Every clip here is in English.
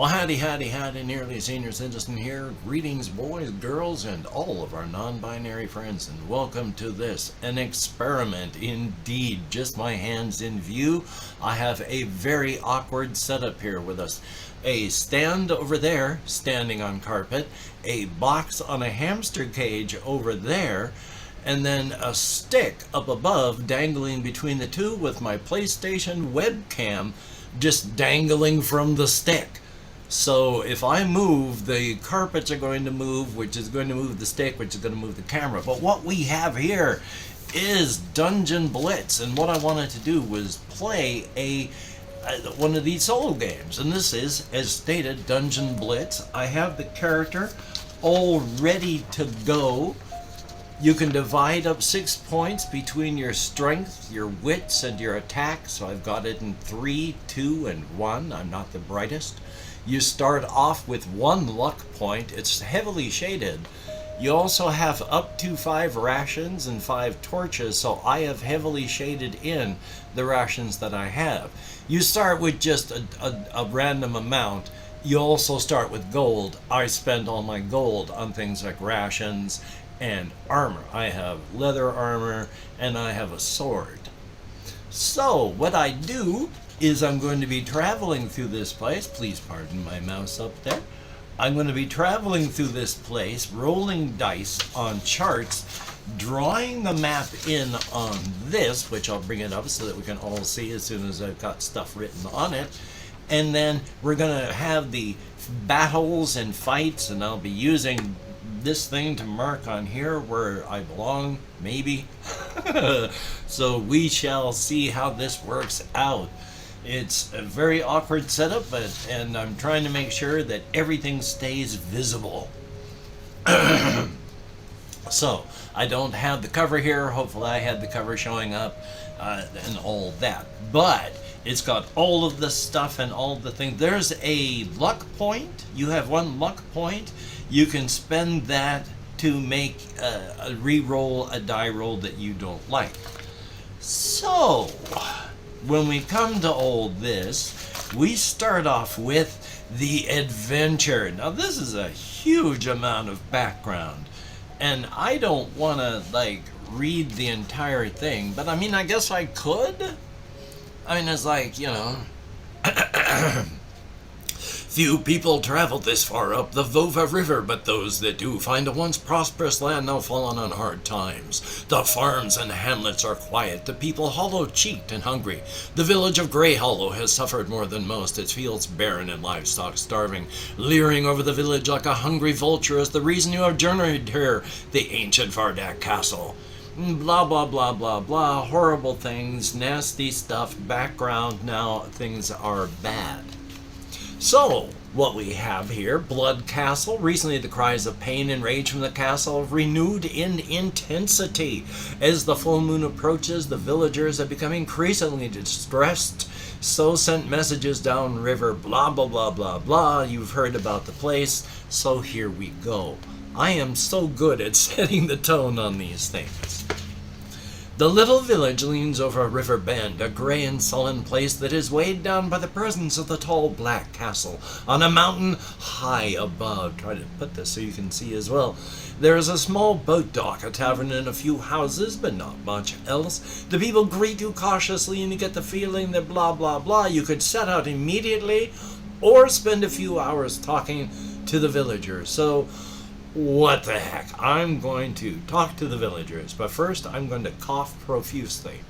Well, howdy, Nearly Senior Citizen here. Greetings, boys, girls, and all of our non-binary friends, and welcome to this, an experiment indeed. Just my hands in view. I have a very awkward setup here with us. A stand over there, standing on carpet, a box on a hamster cage over there, and then a stick up above dangling between the two with my PlayStation webcam just dangling from the stick. So if I move, the carpets are going to move, which is going to move the stick, which is going to move the camera. But what we have here is Dungeon Blitz, and what I wanted to do was play one of these solo games, and this is, as stated, Dungeon Blitz. I have the character all ready to go. You can divide up 6 points between your strength, your wits, and your attack. So I've got it in 3, 2, and 1. I'm not the brightest. You start off with 1 luck point. It's heavily shaded. You also have up to 5 rations and 5 torches, so I have heavily shaded in the rations that I have. You start with just a random amount. You also start with gold. I spend all my gold on things like rations and armor. I have leather armor and I have a sword. So what I do is I'm going to be traveling through this place. Please pardon my mouse up there. I'm going to be traveling through this place, rolling dice on charts, drawing the map in on this, which I'll bring it up so that we can all see as soon as I've got stuff written on it. And then we're going to have the battles and fights, and I'll be using this thing to mark on here where I belong, maybe. So we shall see how this works out. It's a very awkward setup, and I'm trying to make sure that everything stays visible. So I don't have the cover here. Hopefully I had the cover showing up and all that. But it's got all of the stuff and all the things. There's a luck point. You have 1 luck point. You can spend that to make a re-roll a die roll that you don't like. So when we come to all this, we start off with the adventure. Now this is a huge amount of background, and I don't want to read the entire thing, but I mean, I guess I could. I mean, it's like, you know, few people travel this far up the Vova River, but those that do find a once prosperous land now fallen on hard times. The farms and hamlets are quiet, the people hollow-cheeked and hungry. The village of Grey Hollow has suffered more than most, its fields barren and livestock starving. Leering over the village like a hungry vulture is the reason you have journeyed here, the ancient Vardak Castle. Blah, blah, blah, blah, blah, horrible things, nasty stuff, background, now things are bad. So, what we have here, Blood Castle. Recently, the cries of pain and rage from the castle have renewed in intensity. As the full moon approaches, the villagers have become increasingly distressed. So sent messages downriver, blah, blah, blah, blah, blah. You've heard about the place, so here we go. I am so good at setting the tone on these things. The little village leans over a river bend, a gray and sullen place that is weighed down by the presence of the tall black castle on a mountain high above. Try to put this so you can see as well. There is a small boat dock, a tavern, and a few houses, but not much else. The people greet you cautiously, and you get the feeling that blah, blah, blah. You could set out immediately or spend a few hours talking to the villagers. So, what the heck? I'm going to talk to the villagers, but first I'm going to cough profusely.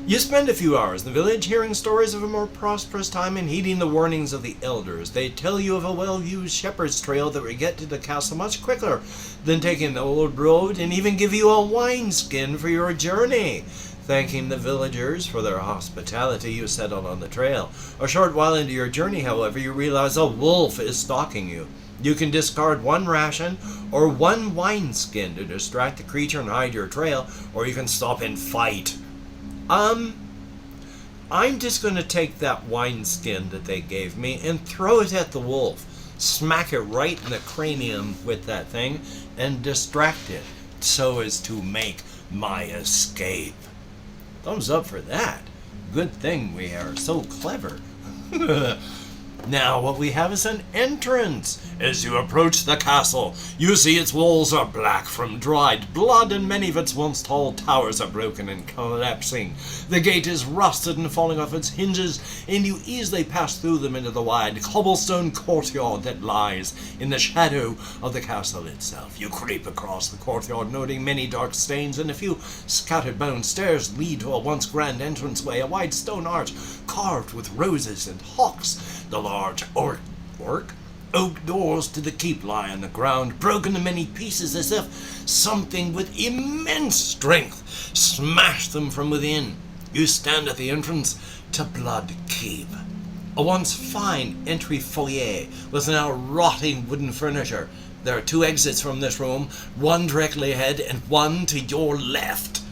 You spend a few hours in the village hearing stories of a more prosperous time and heeding the warnings of the elders. They tell you of a well-used shepherd's trail that will get to the castle much quicker than taking the old road, and even give you a wineskin for your journey. Thanking the villagers for their hospitality, you set out on the trail. A short while into your journey, however, you realize a wolf is stalking you. You can discard 1 ration or 1 wineskin to distract the creature and hide your trail, or you can stop and fight. I'm just going to take that wineskin that they gave me and throw it at the wolf. Smack it right in the cranium with that thing and distract it so as to make my escape. Thumbs up for that. Good thing we are so clever. Now what we have is an entrance. As you approach the castle, you see its walls are black from dried blood, and many of its once tall towers are broken and collapsing. The gate is rusted and falling off its hinges, and you easily pass through them into the wide cobblestone courtyard that lies in the shadow of the castle itself. You creep across the courtyard, noting many dark stains, and a few scattered bone stairs lead to a once grand entranceway, a wide stone arch carved with roses and hawks. The large oak doors to the keep lie on the ground, broken to many pieces as if something with immense strength smashed them from within. You stand at the entrance to Blood Keep. A once fine entry foyer with now rotting wooden furniture. There are 2 exits from this room, one directly ahead and one to your left.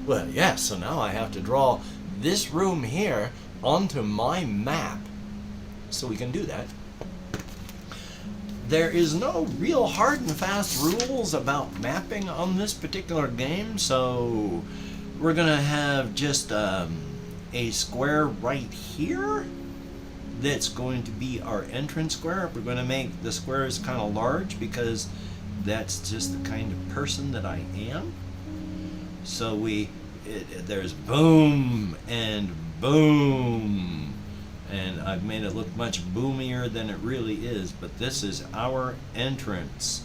Well, yes, so now I have to draw this room here onto my map. So we can do that. There is no real hard and fast rules about mapping on this particular game, so we're gonna have just a square right here that's going to be our entrance square. We're going to make the squares kind of large because that's just the kind of person that I am. So there's boom and boom, and I've made it look much boomier than it really is, but this is our entrance.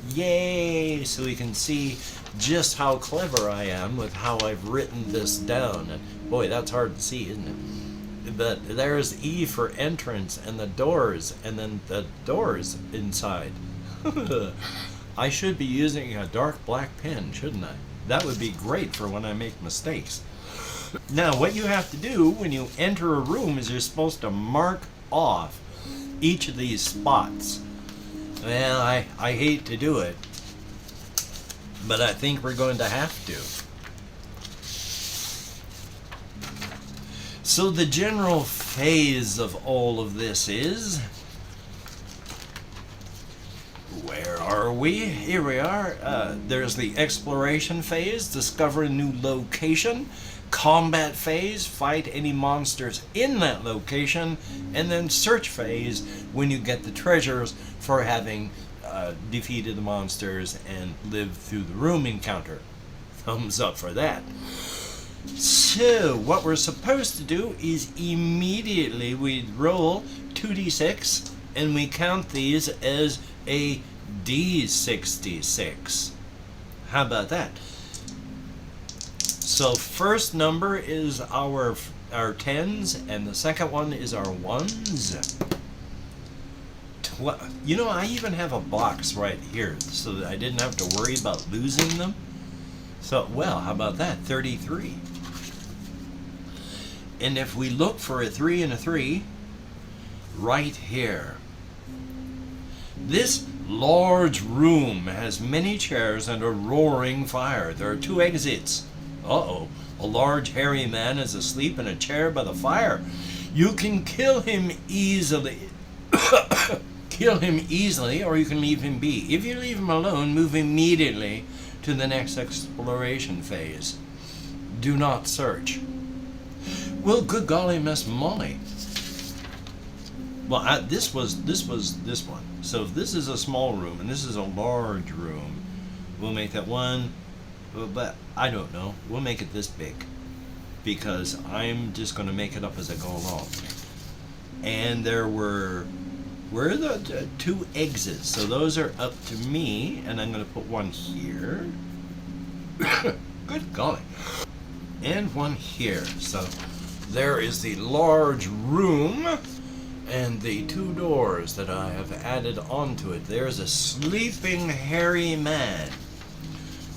Yay! So we can see just how clever I am with how I've written this down. And boy, that's hard to see, isn't it? But there's E for entrance and the doors, and then the doors inside. I should be using a dark black pen, shouldn't I? That would be great for when I make mistakes. Now, what you have to do when you enter a room is you're supposed to mark off each of these spots. Well, I hate to do it, but I think we're going to have to. So the general phase of all of this is... Where are we? Here we are. There's the exploration phase, discover a new location. Combat phase, fight any monsters in that location. And then search phase, when you get the treasures for having defeated the monsters and lived through the room encounter. Thumbs up for that. So, what we're supposed to do is immediately we roll 2d6 and we count these as a d66. How about that? So first number is our tens, and the second one is our ones. You know, I even have a box right here so that I didn't have to worry about losing them. So, well, how about that? 33. And if we look for a 3 and a 3, right here. This large room has many chairs and a roaring fire. There are 2 exits. Uh-oh. A large hairy man is asleep in a chair by the fire. You can kill him easily. Kill him easily, or you can leave him be. If you leave him alone, move immediately to the next exploration phase. Do not search. Well, good golly, Miss Molly. Well, this was this one. So if this is a small room and this is a large room, we'll make that one. But I don't know. We'll make it this big because I'm just going to make it up as I go along. And there were the 2 exits, so those are up to me, and I'm going to put one here. Good golly. And one here. So there is the large room and the 2 doors that I have added onto it. There's a sleeping hairy man.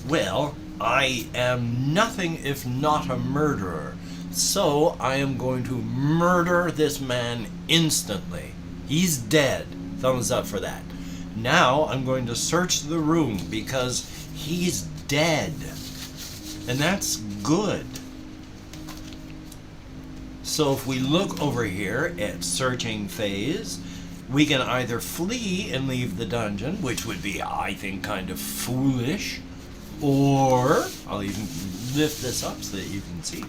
Well, I am nothing if not a murderer, so I am going to murder this man instantly. He's dead. Thumbs up for that. Now I'm going to search the room because he's dead. And that's good. So if we look over here at searching phase, we can either flee and leave the dungeon, which would be, I think, kind of foolish, or I'll even lift this up so that you can see.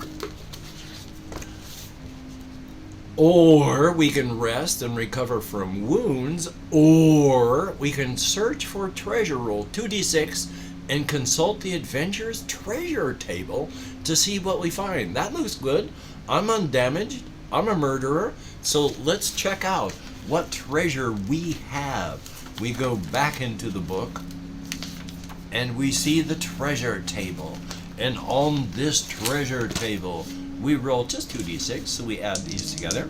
Or we can rest and recover from wounds, or we can search for treasure. Roll 2d6 and consult the adventurer's treasure table to see what we find. That looks good. I'm undamaged. I'm a murderer. So let's check out what treasure we have. We go back into the book and we see the treasure table. And on this treasure table, we roll just 2d6, so we add these together.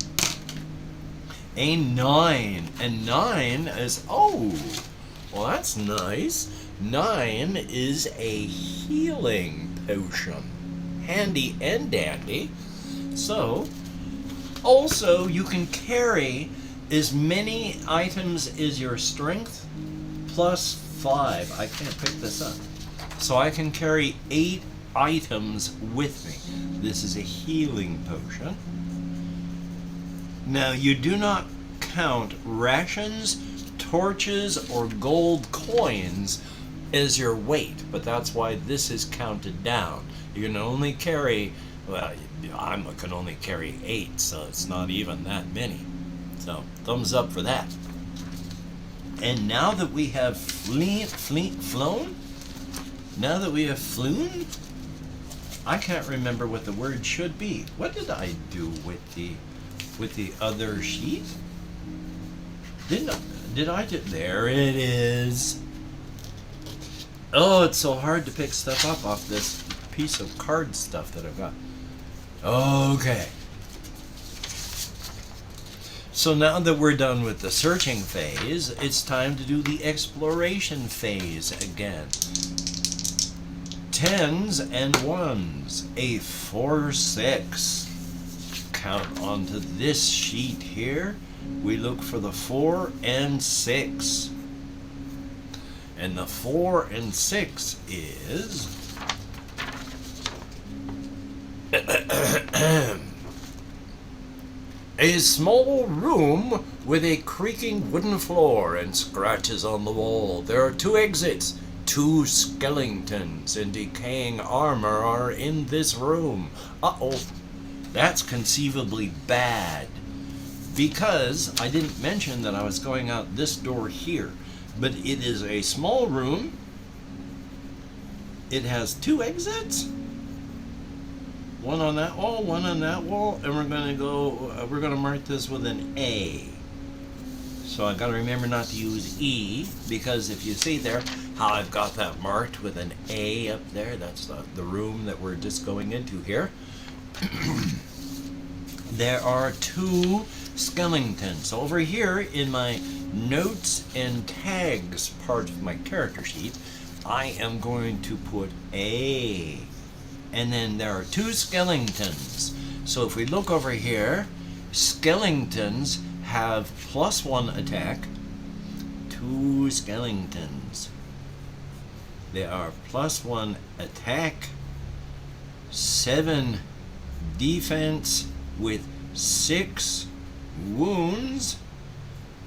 A 9. And 9 is, oh, well, that's nice. 9 is a healing potion. Handy and dandy. So, also, you can carry as many items as your strength plus 5. I can't pick this up. So I can carry 8 items with me. This is a healing potion. Now, you do not count rations, torches, or gold coins as your weight, but that's why this is counted down. You can only carry, well, I can only carry 8, so it's not even that many. So, thumbs up for that. And now that we have flown, I can't remember what the word should be. What did I do with the other sheet? Did I do? There it is. Oh, it's so hard to pick stuff up off this piece of card stuff that I've got. Okay. So now that we're done with the searching phase, it's time to do the exploration phase again. 10s and 1s, a 4, 6. Count onto this sheet here. We look for the 4 and 6. And the 4 and 6 is a small room with a creaking wooden floor and scratches on the wall. There are 2 exits. 2 skeletons in decaying armor are in this room. Uh-oh. That's conceivably bad. Because I didn't mention that I was going out this door here. But it is a small room. It has 2 exits. One on that wall, one on that wall. And we're going to mark this with an A. So I've got to remember not to use E, because if you see there how I've got that marked with an A up there, that's the room that we're just going into here. There are 2 skeletons. Over here in my notes and tags part of my character sheet, I am going to put A. And then there are 2 skeletons. So if we look over here, skeletons have +1 attack. 2 skeletons. They are +1 attack, 7 defense with 6 wounds,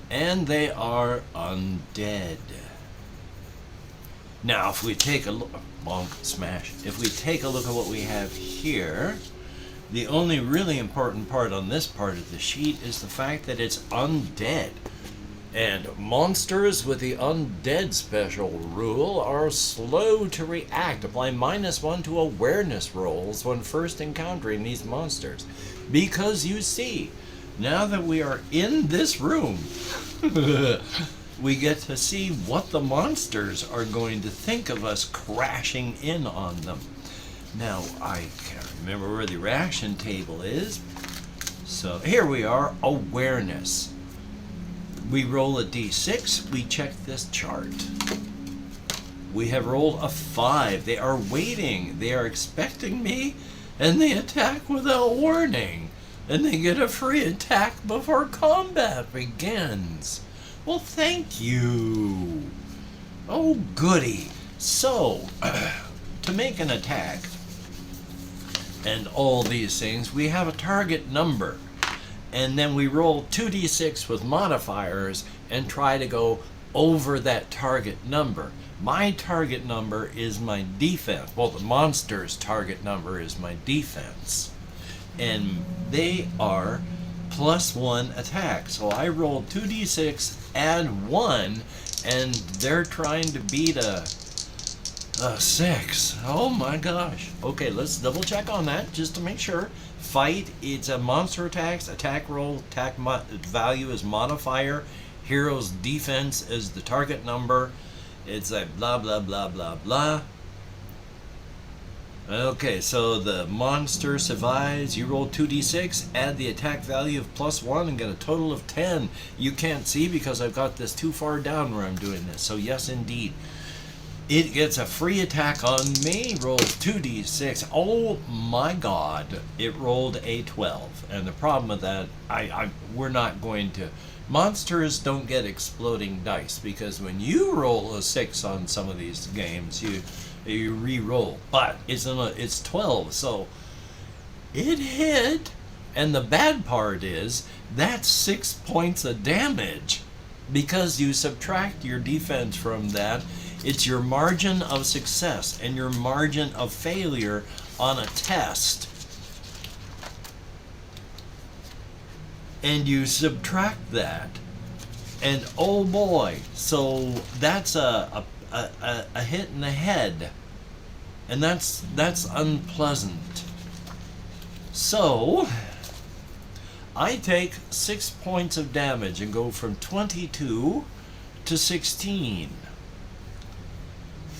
and they are undead. Now, if we take a look, bonk, smash. If we take a look at what we have here, the only really important part on this part of the sheet is the fact that it's undead. And monsters with the undead special rule are slow to react. Apply -1 to awareness rolls when first encountering these monsters. Because you see, now that we are in this room, we get to see what the monsters are going to think of us crashing in on them. Now, I can't remember where the reaction table is. So here we are, awareness. We roll a d6, we check this chart. We have rolled a 5. They are waiting, they are expecting me, and they attack without warning. And they get a free attack before combat begins. Well, thank you. Oh, goody. So, to make an attack, and all these things, we have a target number. And then we roll 2d6 with modifiers and try to go over that target number. My target number is my defense. Well, the monster's target number is my defense. And they are +1 attack. So I rolled 2d6, add 1, and they're trying to beat a 6. Oh my gosh. Okay, let's double check on that just to make sure. Fight, it's a monster attacks, attack roll, attack value is modifier, hero's defense is the target number. It's a blah blah blah blah blah. Okay, so the monster survives. You roll 2d6, add the attack value of +1, and get a total of 10. You can't see because I've got this too far down where I'm doing this. So yes, indeed. It gets a free attack on me, rolls 2d6. Oh my god, it rolled a 12. And the problem with that, we're not going to... Monsters don't get exploding dice, because when you roll a 6 on some of these games, you re-roll. But it's 12, so it hit. And the bad part is, that's 6 points of damage. Because you subtract your defense from that, it's your margin of success and your margin of failure on a test. And you subtract that. And oh boy, so that's a hit in the head. And that's unpleasant. So I take 6 points of damage and go from 22 to 16.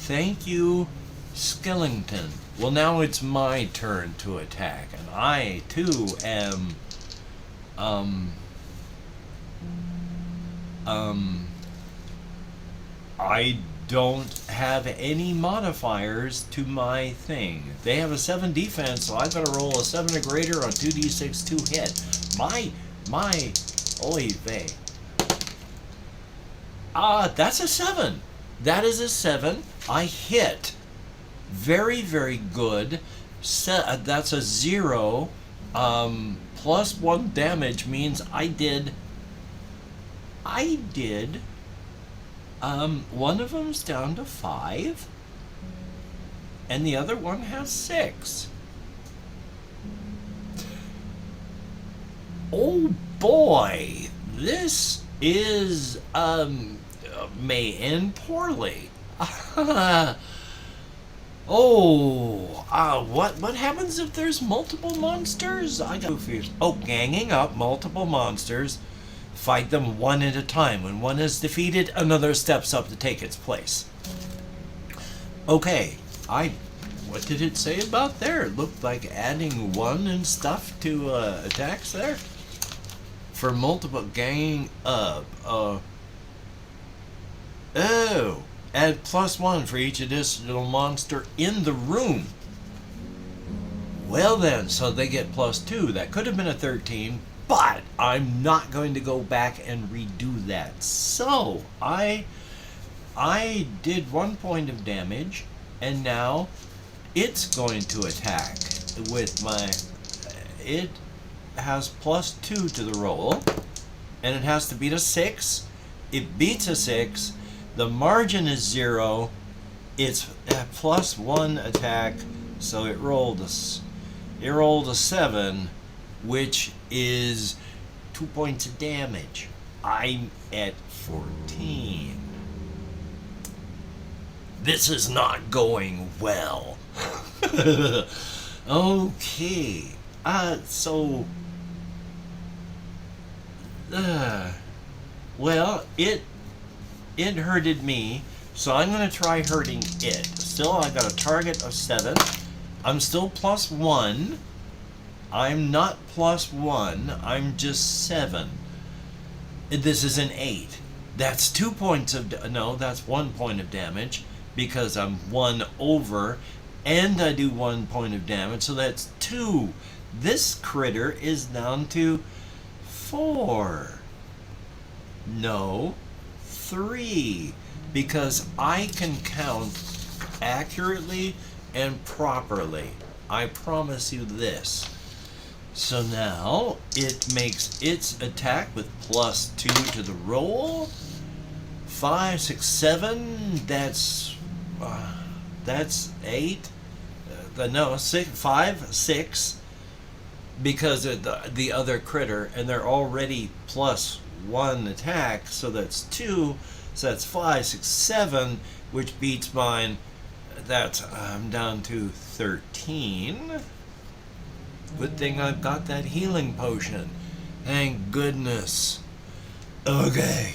Thank you, Skellington. Well, now it's my turn to attack, and I too am I don't have any modifiers to my thing. They have a 7 defense, so I've got to roll a 7 or greater on 2d6 to hit. My oy vey. That's a 7. That is a 7. I hit. Very, very good. That's a 0. +1 damage means I did. One of them's down to 5, and the other one has 6. Oh boy, this is may end poorly. What happens if there's multiple monsters? I got confused. Oh, ganging up multiple monsters. Fight them one at a time. When one is defeated, another steps up to take its place. Okay, what did it say about there? It looked like adding 1 and stuff to attacks there. For multiple ganging up. Add +1 for each additional monster in the room. Well then, so they get +2. That could have been a 13, but I'm not going to go back and redo that. So I did 1 point of damage, and now it's going to attack with my... It has +2 to the roll, and it has to beat a 6. It beats a 6. The margin is 0. It's a +1 attack, so it rolled a 7, which is 2 points of damage. I'm at 14. This is not going well. Okay. Well, it hurted me, so I'm going to try hurting it. Still, I got a target of 7. I'm still +1. I'm not +1. I'm just 7. This is an 8. That's 2 points of... No, that's 1 point of damage, because I'm 1 over, and I do 1 point of damage, so that's 2. This critter is down to 4. No. 3, because I can count accurately and properly. I promise you this. So now it makes its attack with +2 to the roll. 5, 6, 7. That's 8. No, 6, 5, 6. because of the other critter, and they're already +1 attack, so that's 2, so that's 5, 6, 7, which beats mine. I'm down to 13. Good thing I've got that healing potion. Thank goodness. Okay.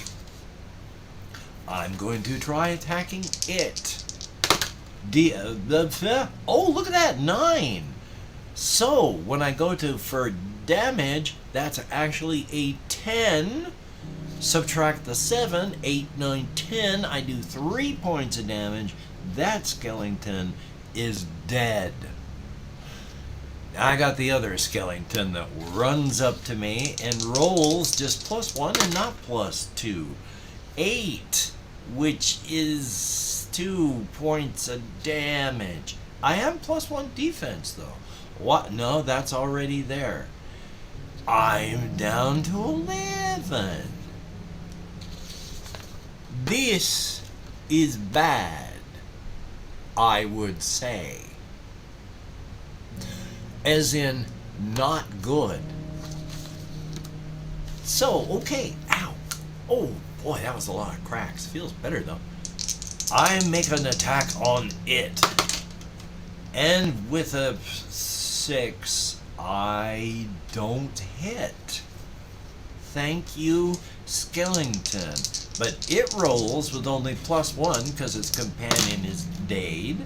I'm going to try attacking it. Oh, look at that, 9. So, when I go for damage, that's actually a 10. Subtract the 7, 8, 9, 10. I do 3 points of damage. That skeleton is dead. I got the other skeleton that runs up to me and rolls just +1 and not +2. 8, which is 2 points of damage. I am +1 defense, though. What? No, that's already there. I'm down to 11. This is bad, I would say. As in, not good. So, okay. Ow. Oh, boy, that was a lot of cracks. Feels better, though. I make an attack on it. And with a 6, I don't hit. Thank you, skeleton. But it rolls with only +1 because its companion is dead.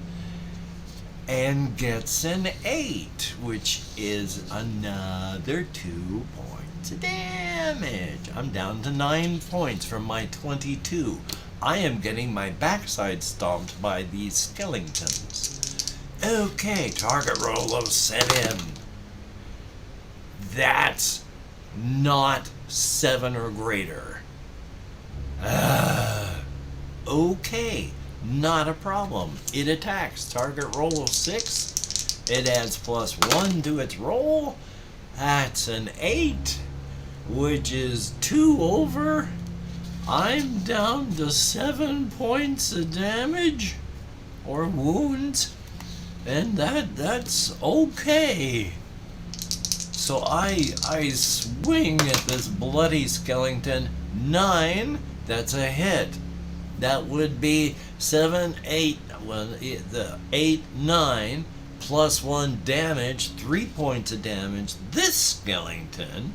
And gets an 8, which is another 2 points of damage. I'm down to 9 points from my 22. I am getting my backside stomped by these skeletons. Okay, target roll of set in. That's not 7 or greater. Okay. Not a problem. It attacks. Target roll of 6. It adds +1 to its roll. That's an 8, which is 2 over. I'm down to 7 points of damage or wounds, and that's okay. So I swing at this bloody skeleton. 9. That's a hit. That would be 7, 8, well, the 8, 9, +1 damage, 3 points of damage. This skeleton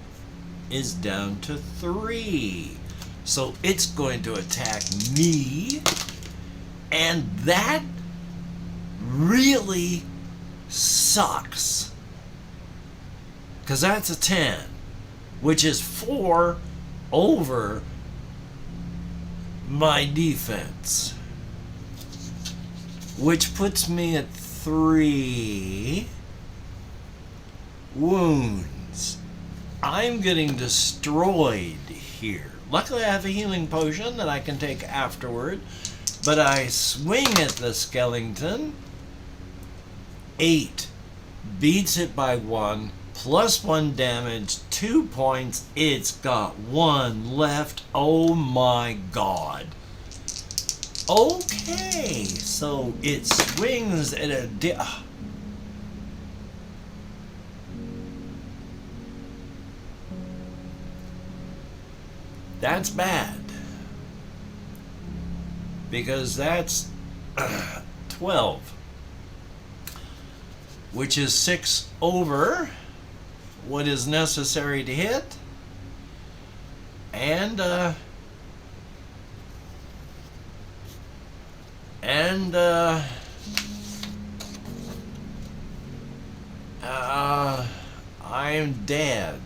is down to 3. So it's going to attack me. And that really sucks. Because that's a 10, which is 4 over my defense, which puts me at 3 wounds. I'm getting destroyed here. Luckily I have a healing potion that I can take afterward, but I swing at the skeleton. 8 beats it by 1, +1 damage, 2 points. It's got 1 left. Oh my god. Okay, so it swings at a that's bad, because that's 12, which is 6 over what is necessary to hit, and I'm dead.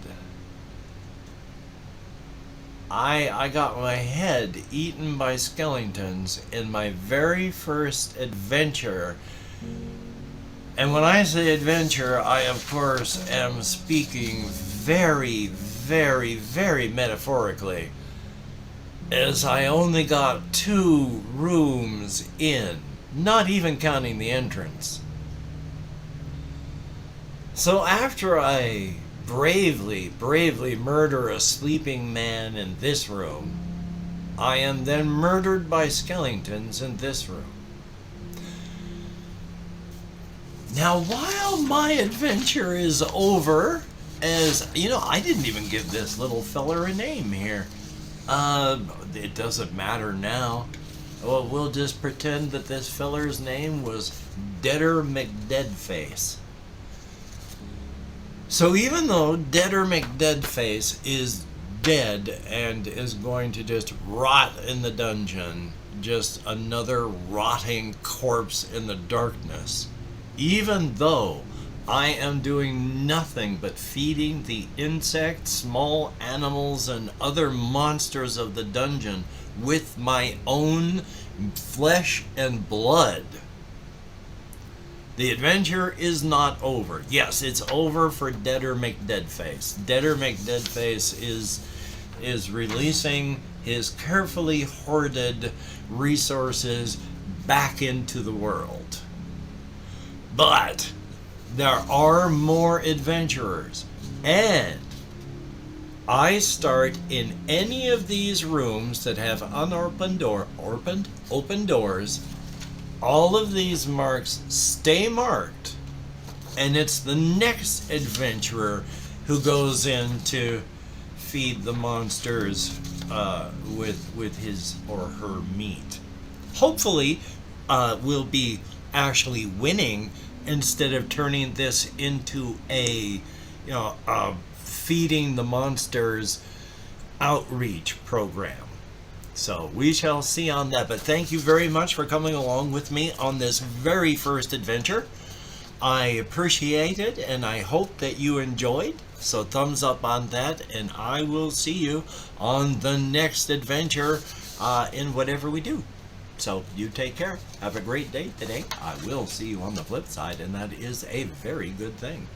I got my head eaten by skeletons in my very first adventure. And when I say adventure, I of course am speaking very, very, very metaphorically, as I only got 2 rooms in, not even counting the entrance. So after I bravely murder a sleeping man in this room, I am then murdered by skeletons in this room. Now, while my adventure is over, as you know, I didn't even give this little feller a name here. It doesn't matter now. Well, we'll just pretend that this feller's name was Deader McDeadface. So even though Deader McDeadface is dead and is going to just rot in the dungeon, just another rotting corpse in the darkness, even though I am doing nothing but feeding the insects, small animals, and other monsters of the dungeon with my own flesh and blood, the adventure is not over. Yes, it's over for Deader McDeadface. Deader McDeadface is releasing his carefully hoarded resources back into the world. But there are more adventurers, and I start in any of these rooms that have open doors. All of these marks stay marked, and it's the next adventurer who goes in to feed the monsters with his or her meat. Hopefully, we'll be actually winning instead of turning this into a feeding the monsters outreach program. So we shall see on that. But thank you very much for coming along with me on this very first adventure. I appreciate it, and I hope that you enjoyed. So thumbs up on that, and I will see you on the next adventure in whatever we do. So you take care. Have a great day today. I will see you on the flip side, and that is a very good thing.